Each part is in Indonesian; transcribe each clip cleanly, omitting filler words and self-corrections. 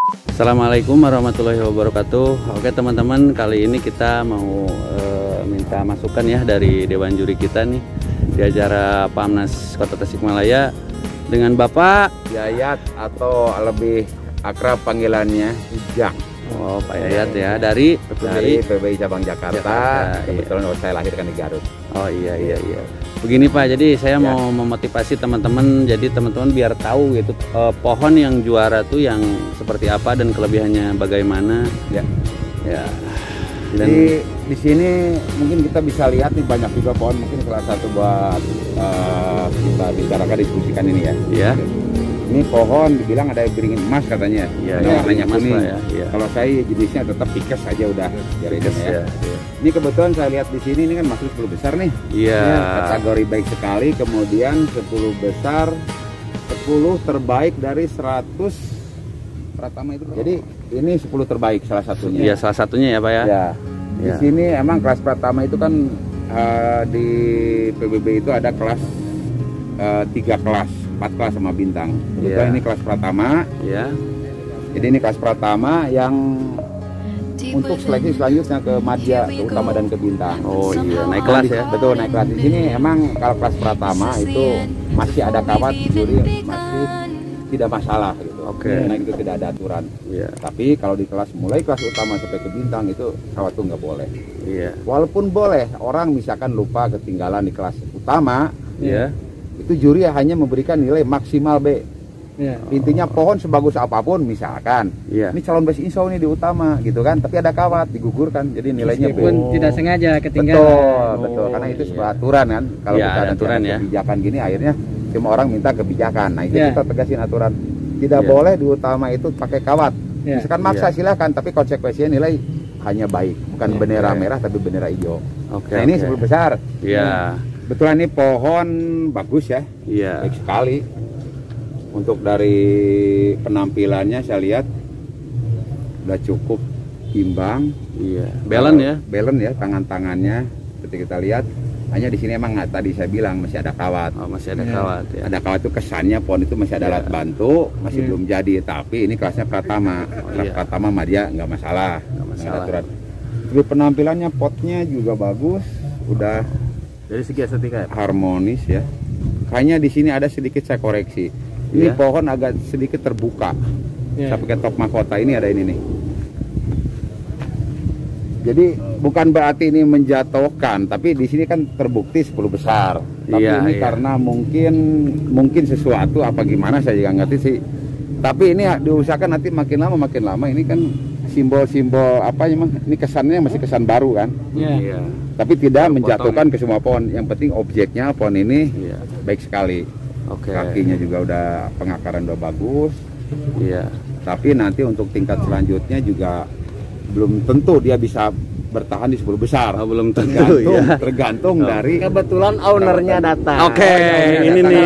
Assalamualaikum warahmatullahi wabarakatuh. Oke teman-teman, kali ini kita mau minta masukan ya dari Dewan Juri kita nih di acara PAMNAS Kota Tasikmalaya dengan Bapak Yayat atau lebih akrab panggilannya Ujang. Oh, Pak Yayat ya, dari PBI Cabang Jakarta. Kebetulan saya lahirkan di Garut. Oh iya. Begini Pak, jadi saya mau memotivasi teman-teman, jadi teman-teman biar tahu gitu pohon yang juara tuh yang seperti apa dan kelebihannya bagaimana. Ya. Jadi di sini mungkin kita bisa lihat nih banyak juga pohon, mungkin salah satu buat kita bicarakan diskusikan ini ya. Iya. Ini pohon dibilang ada beringin emas katanya. Iya, warnanya kuning. Ya. Kalau saya jenisnya tetap pikes aja udah biarin ya. Iya. Ini kebetulan saya lihat di sini ini kan masuk 10 besar nih. Iya. Kategori baik sekali, kemudian 10 besar, 10 terbaik dari 100 Pratama itu. Jadi ini 10 terbaik salah satunya. Iya, salah satunya ya Pak ya. Ya. Di sini emang kelas Pratama itu kan di PBB itu ada kelas 3 kelas, 4 kelas sama bintang. Kebetulan ini kelas Pratama. Iya. Jadi ini kelas Pratama yang untuk seleksi selanjutnya ke Madya, ke Utama dan ke Bintang. Oh iya, naik kelas ya. Betul, naik kelas. Di sini emang kalau kelas Pratama itu masih ada kawat, juri masih tidak masalah gitu. Oke. Karena itu tidak ada aturan. Iya. Tapi kalau di kelas mulai kelas Utama sampai ke Bintang itu kawat tuh nggak boleh. Iya. Walaupun boleh, orang misalkan lupa ketinggalan di kelas Utama, Iya. itu juri hanya memberikan nilai maksimal B. Ya. Intinya pohon sebagus apapun misalkan, Iya. ini calon best insau nih di Utama gitu kan, tapi ada kawat digugurkan, jadi nilainya B. Meskipun tidak sengaja ketinggalan. Betul, karena itu sebuah aturan kan. Kalau Iya, kita ada aturan ya. kebijakan gini, akhirnya semua orang minta kebijakan. Nah itu Iya. kita tegasin aturan. Tidak Iya. boleh di Utama itu pakai kawat. Iya. Misalkan maksa Iya. silahkan, tapi konsekuensinya nilai hanya baik, bukan Iya. bendera merah tapi bendera hijau. Oke. Nah ini oke. 10 besar. Iya. Betulan ini pohon bagus ya. Iya. Baik sekali. Untuk dari penampilannya saya lihat udah cukup imbang. Iya. Balance ya. Balance ya tangan-tangannya. Seperti kita lihat, hanya di sini emang tadi saya bilang masih ada kawat. Oh, masih ada Iya. kawat ya. Ada kawat itu kesannya pohon itu masih ada Iya. alat bantu, masih Iya. belum jadi. Tapi ini kelasnya Pratama. Kelas iya. Pratama Madya nggak masalah. Nggak masalah. Nggak aturan. Tapi penampilannya potnya juga bagus, udah Dari segi estetika ya. harmonis ya. Kayaknya di sini ada sedikit saya koreksi. Ini Iya. pohon agak sedikit terbuka. Ya. Saya pakai top mahkota ini ada ini nih. Jadi bukan berarti ini menjatuhkan, tapi di sini kan terbukti 10 besar. Tapi Iya, ini iya. karena mungkin sesuatu apa gimana saya juga ngerti sih. Tapi ini diusahakan nanti makin lama ini kan simbol-simbol apa emang ini kesannya masih kesan baru kan. Ya. Iya. Tapi tidak Potong. menjatuhkan ke semua pohon. Yang penting objeknya pohon ini Iya. baik sekali. Oke. Kakinya juga udah pengakaran udah bagus. Iya. Tapi nanti untuk tingkat selanjutnya juga belum tentu dia bisa bertahan di 10 besar. Oh, belum tentu Tergantung Oh. dari Kebetulan ownernya datang. Oke, ini nih.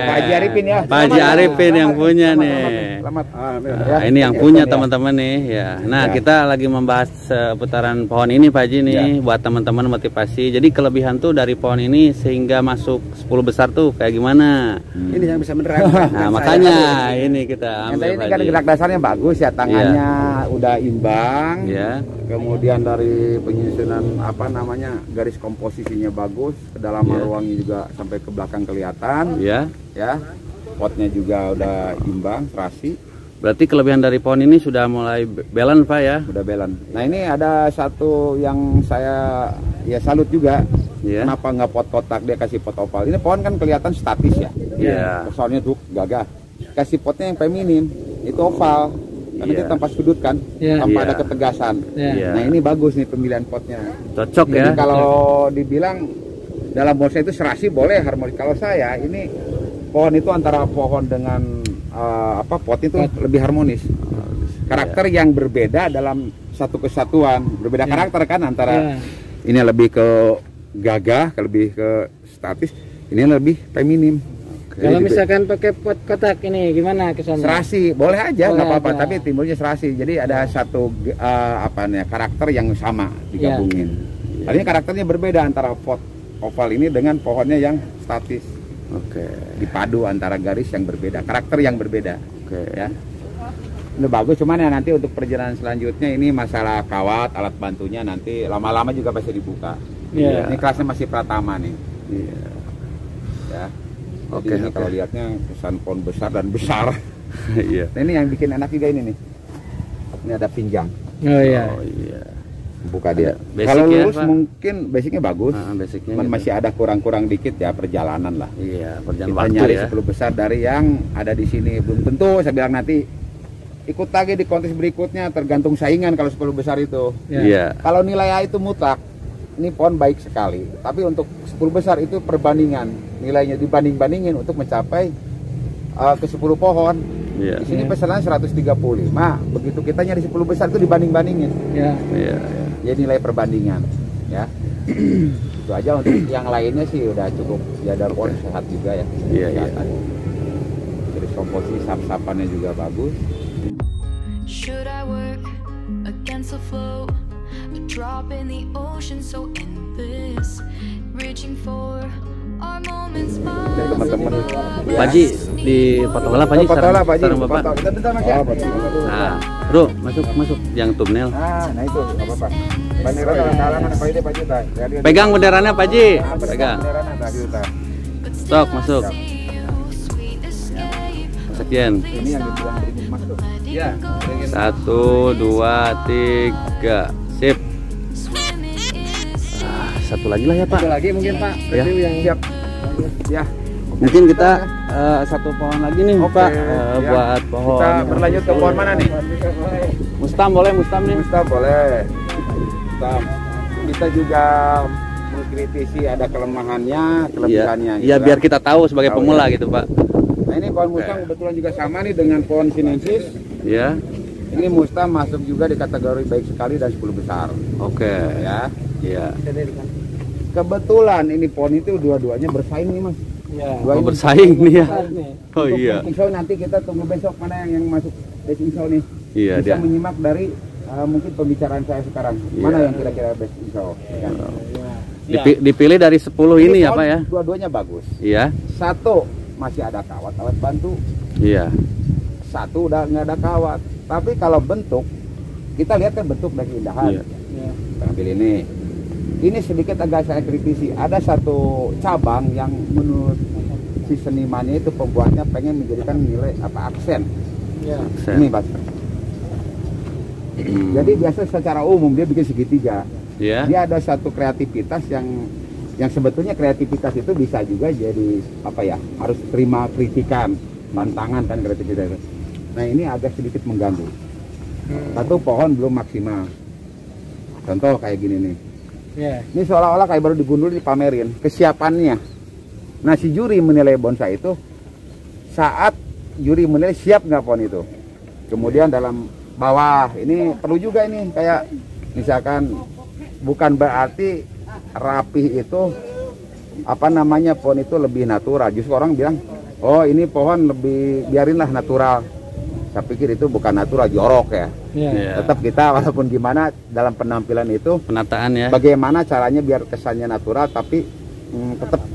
Pak Haji Arifin ya. Pak Haji Arifin yang punya nih. Selamat. Nah, ini yang punya teman-teman nih ya. Nah, Ya. kita lagi membahas seputaran pohon ini Pak Haji nih buat teman-teman motivasi. Jadi kelebihan tuh dari pohon ini sehingga masuk 10 besar tuh kayak gimana? Ini yang bisa menerangkan. Nah, makanya ini kita Yang ambil tadi Pak ini kan Haji. gerak dasarnya bagus ya, tangannya udah imbang. Ya. Kemudian dari penyusunan apa namanya garis komposisinya bagus, kedalaman Ya. ruangnya juga sampai ke belakang kelihatan. Ya. Ya, potnya juga udah imbang, serasi, Berarti kelebihan dari pohon ini sudah mulai balance Pak ya? udah balance. Nah ini ada satu yang saya ya salut juga. Iya. Kenapa nggak pot kotak, dia kasih pot oval? Ini pohon kan kelihatan statis ya. Iya. Soalnya tuh gagah. Kasih potnya yang feminim, itu oval. Karena Iya. dia tanpa sudut kan, Iya. tanpa Iya. ada ketegasan. Ya. Nah ini bagus nih pemilihan potnya. Cocok Jadi ya? kalau dibilang dalam bonsai itu serasi boleh harmonis. Kalau saya ini pohon itu antara pohon dengan pot itu lebih harmonis. Karakter yang berbeda dalam satu kesatuan, berbeda karakter kan antara ini lebih ke gagah, lebih ke statis, ini lebih feminim. Kalau misalkan pakai pot kotak ini gimana kesannya? Serasi boleh aja, nggak Boleh apa-apa, aja. tapi timbulnya serasi. Jadi ada satu karakter yang sama digabungin. Artinya karakternya berbeda antara pot oval ini dengan pohonnya yang statis. Oke. Dipadu antara garis yang berbeda, karakter yang berbeda. Oke. Ya. Udah bagus, cuman ya nanti untuk perjalanan selanjutnya ini masalah kawat, alat bantunya nanti lama-lama juga pasti dibuka. Iya. Ini kelasnya masih pratama nih. Iya. Ya. Oke, Jadi ini oke. kalau lihatnya kesan pohon besar dan besar. Iya. Nah, ini yang bikin enak juga ini nih. Ini ada pinjang. Oh iya. Oh iya. Buka dia. Basic Kalau ya, lurus Pak? mungkin basicnya bagus. Basicnya Cuman gitu. masih ada kurang-kurang dikit ya perjalanan lah. Iya, perjalanan Kita waktu nyari ya. 10 besar dari yang ada di sini. Belum tentu saya bilang nanti ikut lagi di kontes berikutnya, tergantung saingan kalau 10 besar itu. Iya. Kalau nilai A itu mutlak, ini pohon baik sekali. Tapi untuk 10 besar itu perbandingan. Nilainya dibanding-bandingin untuk mencapai ke 10 pohon. Iya. Di sini pesanan 135. Begitu kita nyari 10 besar itu dibanding-bandingin. Ya. Iya. Jadi nilai perbandingan, ya. Itu aja untuk yang lainnya sih udah cukup. Ya dan pohon sehat juga ya. Iya, iya. Kesehatan. Jadi komposisi sap-sapannya juga bagus. Should I work against the flow? A drop in the ocean so endless, reaching for our moments Jadi teman-teman. Pak Haji di Patola Pak Haji Patola, Pak Haji. sarang Bapak. Kita bentar Mas ya. Nah, Bro, masuk yang thumbnail. Nah itu nggak apa-apa. Bendera dalam apa ini Pak Juta? Pegang benderanya Pak Haji. Pegang. Bendera Pak Juta. Stok masuk. Sekian. Ini yang dibilang beri masuk. Ya. 1, 2, 3. Sip. Satu lagi lah ya Pak. Satu lagi mungkin Pak. Ya. Review yang Siap. Ya. Mungkin kita satu pohon lagi nih Oke, Pak, ya. buat pohon. Kita berlanjut ke pohon mana nih? Mustam boleh, Mustam nih. Mustam boleh. Mustam. Kita juga mengkritisi ada kelemahannya, kelebihannya. Iya, gitu biar kan. kita tahu sebagai Tahu, pemula ya. gitu Pak. Nah ini pohon Mustam kebetulan juga sama nih dengan pohon sinensis. Ya. Ini Mustam masuk juga di kategori baik sekali dan 10 besar. Oke. Ya. Iya. Kebetulan ini pohon itu dua-duanya bersaing nih Mas. ya. Dua Oh, ini bersaing nih ya. Nih. Oh Untuk iya. Best Insau nanti kita tunggu besok mana yang masuk Best Insau nih. Iya Bisa dia. menyimak dari mungkin pembicaraan saya sekarang. Iya. Mana yang kira-kira Best Insau? Ya. Dipilih dari 10 ini ya pohon Pak ya. Dua-duanya bagus. Iya. Satu masih ada kawat alat bantu. Iya. Satu udah nggak ada kawat. Tapi kalau bentuk kita lihat kan bentuk dan keindahan. Iya. Ya. Kita ambil ini. Ini sedikit agak saya kritisi. Ada satu cabang yang menurut si senimannya itu pembuatnya pengen menjadikan nilai apa aksen. Ya. Aksen. Ini Mas. Hmm. Jadi biasa secara umum dia bikin segitiga. Iya. Dia ada satu kreativitas yang sebetulnya kreativitas itu bisa juga jadi apa ya? Harus terima kritikan, tantangan kan kreativitas itu. Nah ini agak sedikit mengganggu. Satu pohon belum maksimal. Contoh kayak gini nih. Ya. Ini seolah-olah kayak baru digundul dipamerin kesiapannya. Nah si juri menilai bonsai itu saat juri menilai siap nggak pohon itu. Kemudian dalam bawah ini perlu juga ini kayak misalkan bukan berarti rapih itu apa namanya pohon itu lebih natural. Justru orang bilang oh ini pohon lebih biarinlah natural. Saya pikir itu bukan natural, jorok ya. Ya. Iya. Tetap kita walaupun gimana dalam penampilan itu Penataan ya. bagaimana caranya biar kesannya natural tapi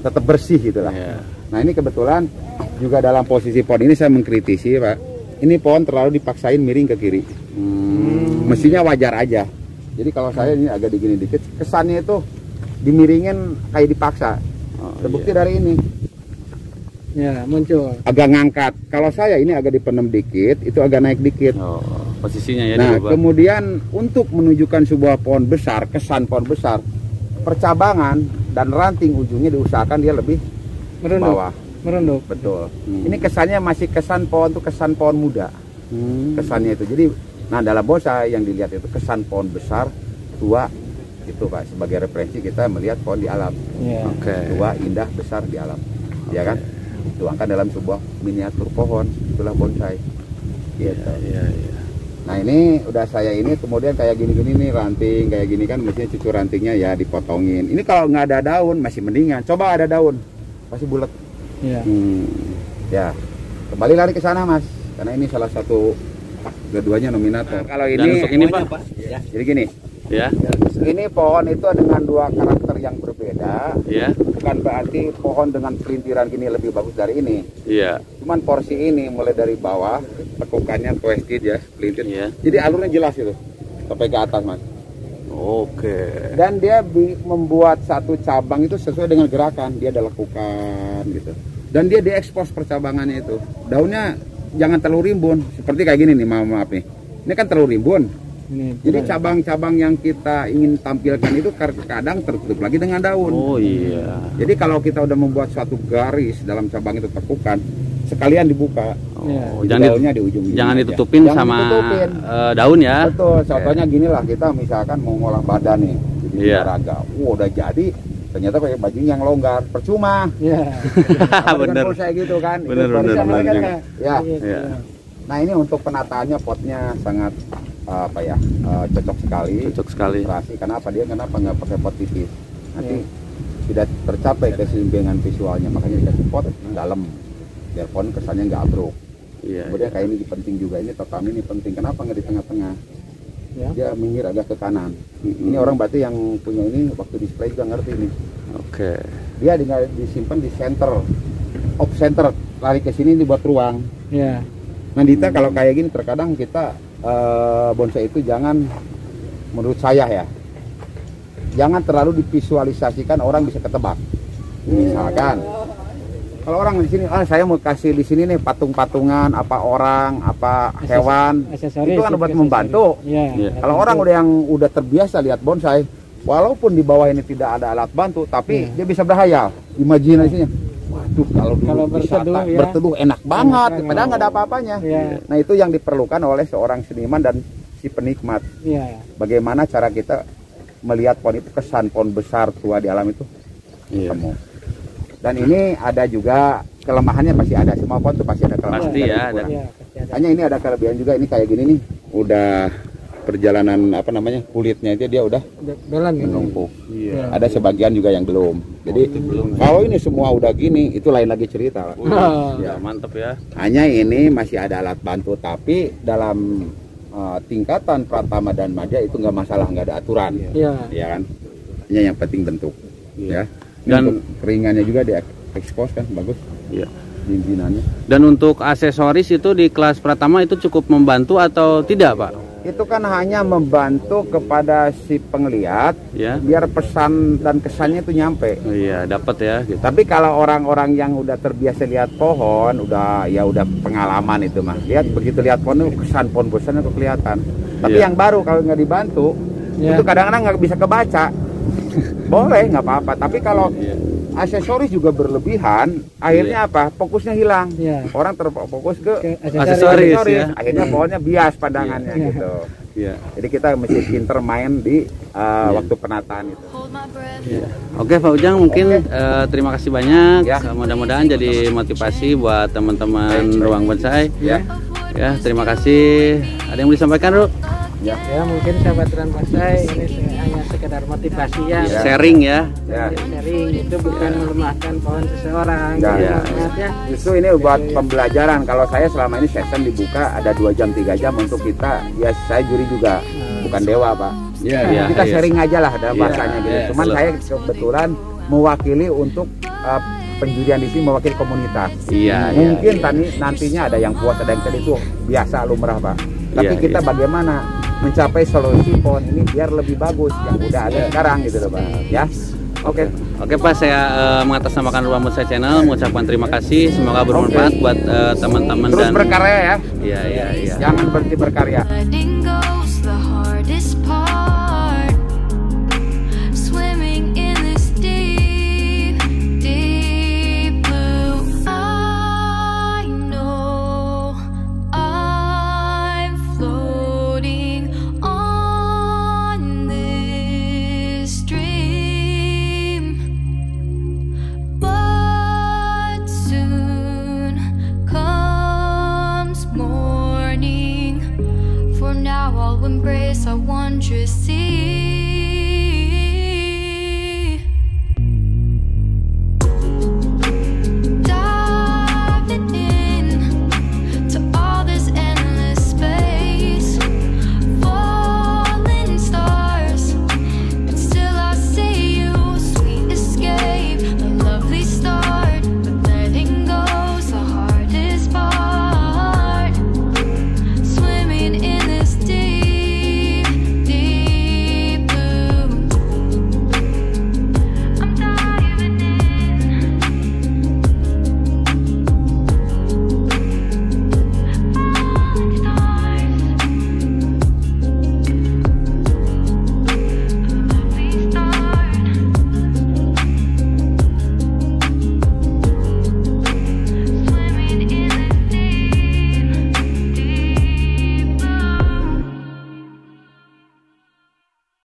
tetap bersih gitu lah. Iya. Nah ini kebetulan juga dalam posisi pohon ini saya mengkritisi Pak. Ini pohon terlalu dipaksain miring ke kiri. Mestinya wajar aja. Jadi kalau saya ini agak digini dikit, kesannya itu dimiringin kayak dipaksa. Oh, Terbukti iya. dari ini Ya, muncul. agak ngangkat. Kalau saya ini agak dipenem dikit, itu agak naik dikit. Oh, posisinya ya Nah, diubah. kemudian untuk menunjukkan sebuah pohon besar, kesan pohon besar, percabangan dan ranting ujungnya diusahakan dia lebih ke Merunduk. bawah. Merunduk. Betul. Ini kesannya masih kesan pohon tuh kesan pohon muda. Kesannya itu. Jadi, nah dalam bonsai yang dilihat itu kesan pohon besar, tua, itu Pak. Sebagai referensi kita melihat pohon di alam. Ya. Oke. Tua, indah, besar di alam. Ya kan? Tuangkan dalam sebuah miniatur pohon, itulah bonsai. Gitu. Iya, iya. Nah ini udah saya ini kemudian kayak gini-gini nih ranting kayak gini kan mestinya cucu rantingnya ya dipotongin. Ini kalau nggak ada daun masih mendingan. Coba ada daun pasti bulat. Ya. Ya kembali lari ke sana Mas karena ini salah satu keduanya nominator. Nah, kalau Dan ini untuk ini Pak. jadi gini. Ya. Ini pohon itu dengan dua karakter yang berbeda. berbeda. Ya. Bukan berarti pohon dengan pelintiran gini lebih bagus dari ini. Iya. Cuman porsi ini mulai dari bawah, tekukannya twisted ya, pelintir. Iya. Jadi alurnya jelas itu sampai ke atas, Mas. Oke. Dan dia membuat satu cabang itu sesuai dengan gerakan. Dia ada lekukan gitu. Dan dia diekspos percabangannya itu. Daunnya jangan terlalu rimbun. Seperti kayak gini nih, maaf nih. Ini kan terlalu rimbun. Jadi cabang-cabang yang kita ingin tampilkan itu kadang tertutup lagi dengan daun. Oh iya. Jadi kalau kita udah membuat suatu garis dalam cabang itu tekukan, sekalian dibuka. Oh, daunnya di ujung. Jangan ditutupin sama daun ya. Betul. Contohnya gini lah, kita misalkan mau ngolah badan nih, jadi Iya. olahraga. Udah jadi, ternyata pakai baju yang longgar, percuma. Iya. Bener. Saya gitu kan. Bener, Itu bener, bisa bener kan, juga. ya. Iya. Nah ini untuk penataannya potnya sangat cocok sekali. Cocok sekali. Serasi. Kenapa nggak pakai pot tipis? Nanti tidak tercapai keseimbangan visualnya, makanya dikasih pot dalam biar pohon kesannya nggak abruk. Iya. Kemudian kayak ini penting juga, ini tatami ini penting. Kenapa nggak di tengah-tengah? Ya. Dia minggir agak ke kanan. Ini orang berarti yang punya ini waktu display juga ngerti ini. Oke. Dia tinggal disimpan di center, off center, lari ke sini dibuat ruang. Ya. Nah Dita, kalau kayak gini terkadang kita bonsai itu jangan, menurut saya ya, jangan terlalu divisualisasikan orang bisa ketebak. Misalkan kalau orang di sini, saya mau kasih di sini nih patung-patungan, apa orang, apa hewan, Aksesoris, itu kan buat membantu. Iya. Iya. Kalau orang udah terbiasa lihat bonsai, walaupun di bawah ini tidak ada alat bantu, tapi dia bisa berhayal, imajinasinya. Waduh, kalau berteduh, ya. berteduh enak banget, banget. padahal nggak ada apa-apanya. Iya. Nah itu yang diperlukan oleh seorang seniman dan si penikmat. Iya. Bagaimana cara kita melihat pohon itu, kesan pohon besar tua di alam itu Iya. ketemu. Dan ini ada juga kelemahannya, pasti ada, semua pohon tuh pasti ada kelemahan. Pasti dan ya, kekurangan. Iya, pasti ada. Hanya ini ada kelebihan juga, ini kayak gini nih, udah perjalanan kulitnya itu dia udah Belan gitu. menumpuk. Iya. Ada sebagian juga yang belum. Jadi kalau ini semua udah gini, itu lain lagi cerita. Ya, mantap ya. Hanya ini masih ada alat bantu, tapi dalam tingkatan pratama dan madya itu nggak masalah, nggak ada aturan. Iya. Ya kan? Hanya yang penting bentuk. Iya. Ya. Ini Dan- untuk keringannya juga diekspos kan, bagus. Iya. Jinjinannya. Dan untuk aksesoris itu di kelas Pratama itu cukup membantu atau tidak, Pak? Itu kan hanya membantu kepada si penglihat, Ya. biar pesan dan kesannya itu nyampe. Oh, iya, dapat ya gitu. Tapi kalau orang-orang yang udah terbiasa lihat pohon, udah pengalaman itu mah. Lihat begitu lihat pohon itu kesan pohon besarnya tuh kelihatan. Tapi Iya. yang baru kalau nggak dibantu, Iya. itu kadang-kadang nggak bisa kebaca. Boleh nggak apa-apa. Tapi kalau Iya. aksesoris juga berlebihan, akhirnya apa? Fokusnya hilang. Iya. Orang terfokus ke Aksesoris, ya. Akhirnya pohonnya bias pandangannya Iya. gitu. Iya. Jadi kita mesti pinter main di waktu penataan itu. Hold my breath. Iya. Oke, Pak Ujang, mungkin terima kasih banyak. Ya. Mudah-mudahan jadi motivasi buat teman-teman Ruang Bonsai. Ya. Ya, terima kasih. Ada yang mau disampaikan, Ru? Ya mungkin sahabat Ruang Bonsai ini hanya sekedar motivasi ya. Ya. Sharing ya. Ya. Sharing itu bukan melemahkan pohon seseorang. Enggak. Jadi, Ya. semangat ya. Justru ini buat pembelajaran. Kalau saya selama ini session dibuka ada 2 jam 3 jam untuk kita. Ya saya juri juga, bukan dewa Pak. Iya, iya. Kita iya. sharing aja lah dalam Iya, bahasanya gitu. iya, Cuman betul. saya kebetulan mewakili untuk penjurian di sini, mewakili komunitas. Iya, iya. Mungkin nantinya ada yang puas, ada yang tadi itu biasa lumrah Pak. Tapi Iya, kita iya. bagaimana mencapai solusi pohon ini biar lebih bagus yang udah ada sekarang gitu loh Pak. Ya. Oke. Oke Pak, saya mengatasnamakan Ruang Bonsai Channel mengucapkan terima kasih. Semoga bermanfaat buat teman-teman Terus dan berkarya ya. Iya, iya, iya. Jangan berhenti berkarya. Letting go's the hardest part. Swimming in this deep, deep blue. I know I'm floating on this dream, but soon comes morning. For now I'll embrace our wondrous